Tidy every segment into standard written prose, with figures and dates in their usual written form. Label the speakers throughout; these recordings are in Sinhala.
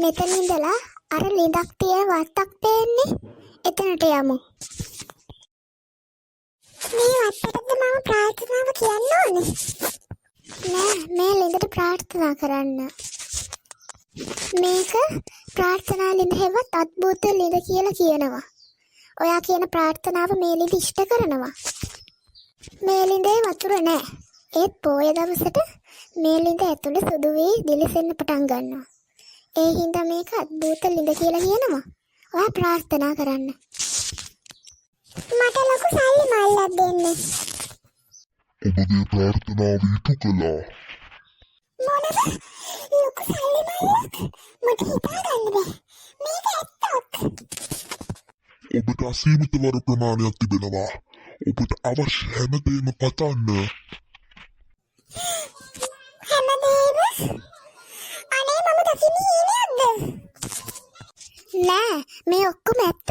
Speaker 1: මෙතන ඉඳලා අර ලිඳක් තියන වත්තක් පේන්නේ. එතනට යමු. මේ වත්තටද මම ප්‍රාර්ථනාව කියන්න ඕනේ? නෑ, මේ ලිඳට ප්‍රාර්ථනා කරන්න. මේක ප්‍රාර්ථනා ලිඳ හෙවත් අද්භූත ලිඳ කියලා කියනවා. ඔයා කියන ප්‍රාර්ථනාව මේ ලිඳ ඉෂ්ට කරනවා. මේ ලිඳේ වතුර නෑ. ඒත් පොය දවසට මේ ලිඳ ඇතුළේ සුදු වී දිලිසෙන්න පටන් ගන්නවා. ඒ හින්දා මේක අද්භූත ලිඳ කියලා කියනවා. ඔයා ප්‍රාර්ථනා කරන්න. මට ලොකු සල්ලි මල්ලක් දෙන්න.
Speaker 2: ඔබගේ ප්‍රාර්ථනාව ඉටු කළා.
Speaker 1: මොනද? ලොකු සල්ලි මල්ලක්? මට හිතා ගන්න බැහැ. මේක ඇත්තක්.
Speaker 2: ඔබට අසීමිත වර ප්‍රමාණයක් තිබෙනවා. ඔබට අවශ්‍ය හැමදේම පතන්න.
Speaker 1: හැමදේම? අනේ මම දකින්නේ හීනයක්ද? නෑ, මේ ඔක්කොම ඇත්ත.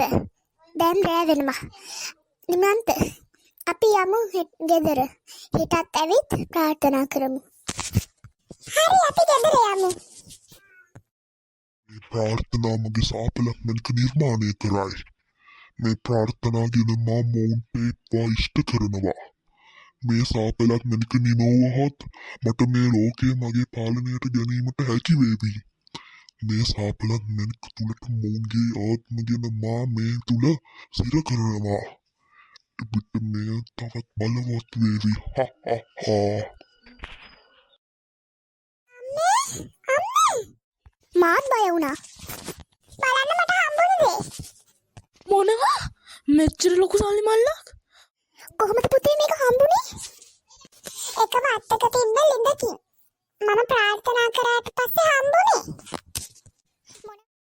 Speaker 1: දැන් රෑ වෙනවා. නිමන්ත, අපි යමු ගෙදර. හිතත් ඇවිත් ප්‍රාර්ථනා කරමු. හරි, අපි ගෙදර යමු.
Speaker 2: මේ ප්‍රාර්ථනා මගේ සාපලක් මැනක නිර්මාණය කරයි. මේ ප්‍රාර්ථනා ගැන මම ඔවුන්ට ඒවා ඉෂ්ට කරනවා. මේ සාපලක් මැනක නිනෝවහොත් මට මේ ලෝකය මගේ පාලනයට ගැනීමට හැකි වේවි. මේ සාපලක් මැනක තුලට මොවුන්ගේ ආත්ම ගැන මා මේ තුල සිර කරනවා. ඔබට මේ තවත් බලවත් වේවි.
Speaker 1: අම්මේ! මාත් බය වුණා. බලන්න මට හම්බුනේ දේ.
Speaker 3: මොනවා? මෙච්චර ලොකු සල්ලි මල්ලක්?
Speaker 1: කොහොමද පුතේ මේක හම්බුනේ? එක වත්තක තිබ්බ ලිඳකින්. මම ප්‍රාර්ථනා කරා